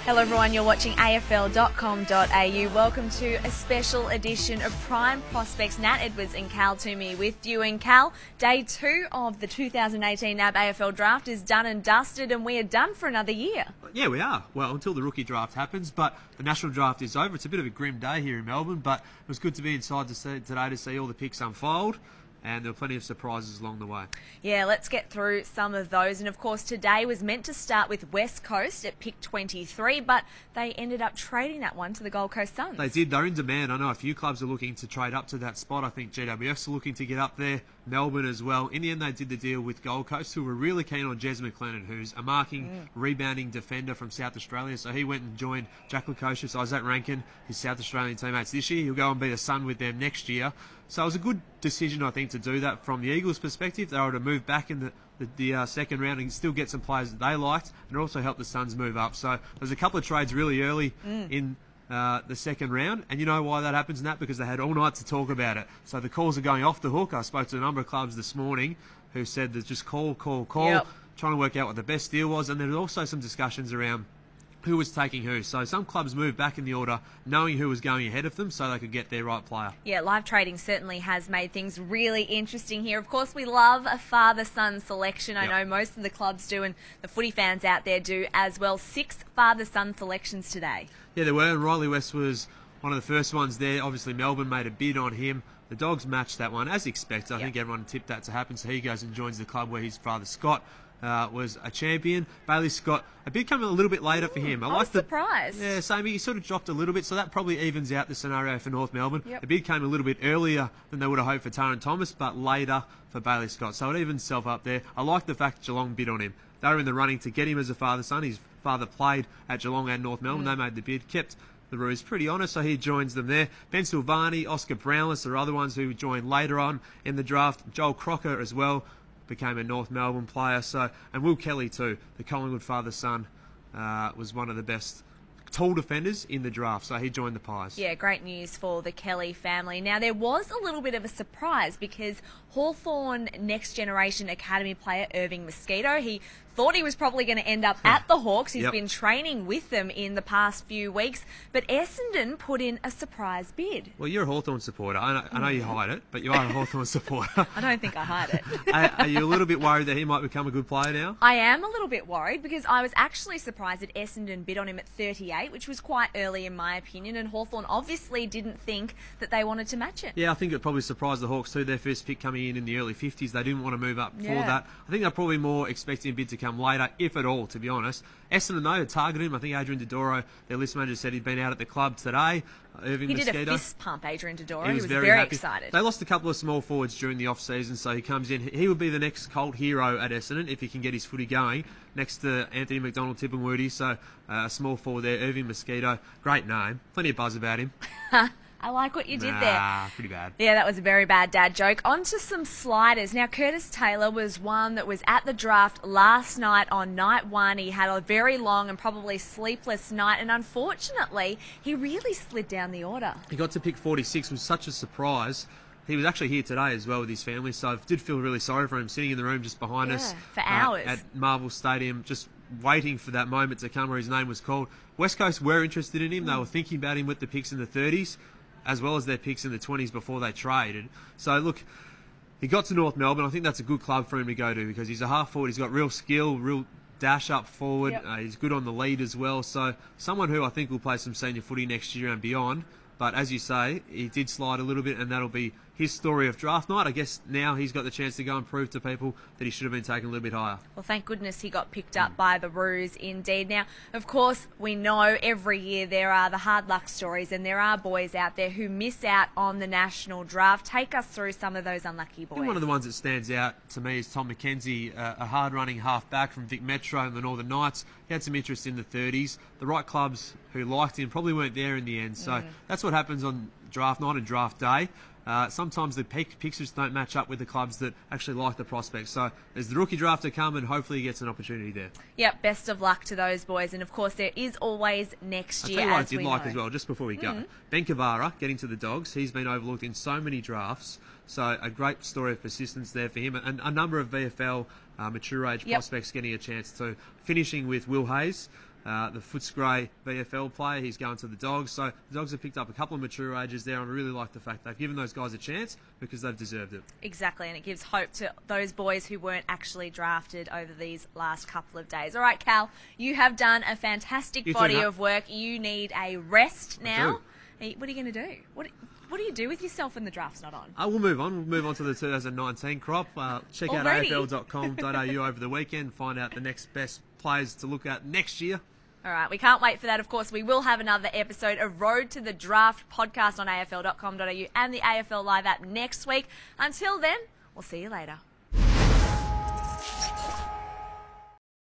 Hello everyone, you're watching AFL.com.au. Welcome to a special edition of Prime Prospects. Nat Edwards and Cal Toomey with you. And Cal, day 2 of the 2018 NAB AFL draft is done and dusted, and we are done for another year. Yeah, we are. Well, until the rookie draft happens, but the national draft is over. It's a bit of a grim day here in Melbourne, but it was good to be inside today to see all the picks unfold. And there were plenty of surprises along the way. Yeah, let's get through some of those. And of course, today was meant to start with West Coast at pick 23, but they ended up trading that one to the Gold Coast Suns. They did. They're in demand. I know a few clubs are looking to trade up to that spot. I think GWF's are looking to get up there. Melbourne as well. In the end, they did the deal with Gold Coast, who were really keen on Jez McLennan, who's a marking, rebounding defender from South Australia. So he went and joined Jack Lukosius, Isaac Rankin, his South Australian teammates this year. He'll go and be a Sun with them next year. So it was a good decision, I think, to do that from the Eagles' perspective. They were to move back in the second round and still get some players that they liked, and also help the Suns move up. So there's a couple of trades really early in the second round, and you know why that happens, Nat? Because they had all night to talk about it. So the calls are going off the hook. I spoke to a number of clubs this morning who said that just call, trying to work out what the best deal was, and there was also some discussions around who was taking who. So some clubs moved back in the order knowing who was going ahead of them so they could get their right player. Yeah, live trading certainly has made things really interesting here. Of course, we love a father-son selection. I know most of the clubs do, and the footy fans out there do as well. 6 father-son selections today. Yeah, there were, and Riley West was one of the first ones there. Obviously, Melbourne made a bid on him. The Dogs matched that one, as expected. I think everyone tipped that to happen, so he goes and joins the club where his father, Scott, was a champion. Bailey Scott, a bid coming a little bit later for him. I was surprised. Yeah, same. He sort of dropped a little bit, so that probably evens out the scenario for North Melbourne. The bid came a little bit earlier than they would have hoped for Taran Thomas, but later for Bailey Scott. So it evens itself up there. I like the fact that Geelong bid on him. They were in the running to get him as a father-son. His father played at Geelong and North Melbourne. They made the bid, kept the Roos pretty honest, so he joins them there. Ben Silvani, Oscar Brownless are other ones who joined later on in the draft. Joel Crocker as well became a North Melbourne player. So, and Will Kelly too, the Collingwood father-son, was one of the best tall defenders in the draft, so he joined the Pies. Yeah, great news for the Kelly family. Now, there was a little bit of a surprise because Hawthorn Next Generation Academy player Irving Mosquito, he thought he was probably going to end up at the Hawks. He's been training with them in the past few weeks, but Essendon put in a surprise bid. Well, you're a Hawthorn supporter. I know you hide it, but you are a Hawthorn supporter. I don't think I hide it. Are you a little bit worried that he might become a good player now? I am a little bit worried because I was actually surprised that Essendon bid on him at 38, which was quite early in my opinion, and Hawthorn obviously didn't think that they wanted to match it. Yeah, I think it probably surprised the Hawks too. Their first pick coming in the early 50s. They didn't want to move up for that. I think they're probably more expecting a bid to come later, if at all, to be honest. Essendon, though, targeted him. I think Adrian Dodoro, their list manager, said he'd been out at the club today. Irving Mosquito. Did a fist pump, Adrian Dodoro. He was very excited. They lost a couple of small forwards during the off-season, so he comes in. He would be the next cult hero at Essendon if he can get his footy going, next to Anthony McDonald, Tipungwuti. So a small forward there, Irving Mosquito. Great name. Plenty of buzz about him. I like what you did there. Pretty bad. Yeah, that was a very bad dad joke. On to some sliders. Now, Curtis Taylor was one that was at the draft last night on night 1. He had a very long and probably sleepless night, and unfortunately, he really slid down the order. He got to pick 46, was such a surprise. He was actually here today as well with his family, so I did feel really sorry for him, sitting in the room just behind us for hours at Marvel Stadium, just waiting for that moment to come where his name was called. West Coast were interested in him. They were thinking about him with the picks in the 30s. As well as their picks in the 20s before they traded. So, look, he got to North Melbourne. I think that's a good club for him to go to because he's a half forward. He's got real skill, real dash up forward. He's good on the lead as well. So, someone who I think will play some senior footy next year and beyond. But as you say, he did slide a little bit, and that'll be his story of draft night. I guess now he's got the chance to go and prove to people that he should have been taken a little bit higher. Well, thank goodness he got picked up by the Roos indeed. Now, of course, we know every year there are the hard luck stories, and there are boys out there who miss out on the national draft. Take us through some of those unlucky boys. I think one of the ones that stands out to me is Tom McKenzie, a hard-running half-back from Vic Metro and the Northern Knights. He had some interest in the 30s. The right clubs who liked him probably weren't there in the end. So that's what happens on draft night and draft day. Sometimes the picks just don't match up with the clubs that actually like the prospects. So there's the rookie draft to come, and hopefully he gets an opportunity there. Yep, best of luck to those boys. And, of course, there is always next year, I'll tell you what I did like as well, just before we go. Ben Cavara, getting to the Dogs. He's been overlooked in so many drafts. So a great story of persistence there for him. And a number of VFL mature age prospects getting a chance to. Finishing with Will Hayes. the Footscray VFL player. He's going to the Dogs. So the Dogs have picked up a couple of mature ages there, and I really like the fact they've given those guys a chance because they've deserved it. Exactly, and it gives hope to those boys who weren't actually drafted over these last couple of days. All right, Cal, you have done a fantastic body of work. You need a rest now. What are you going to do? What do you do with yourself when the draft's not on? We'll move on. We'll move on to the 2019 crop. Check out afl.com.au over the weekend. Find out the next best players to look at next year. All right, we can't wait for that. Of course, we will have another episode of Road to the Draft podcast on afl.com.au and the AFL Live app next week. Until then, we'll see you later.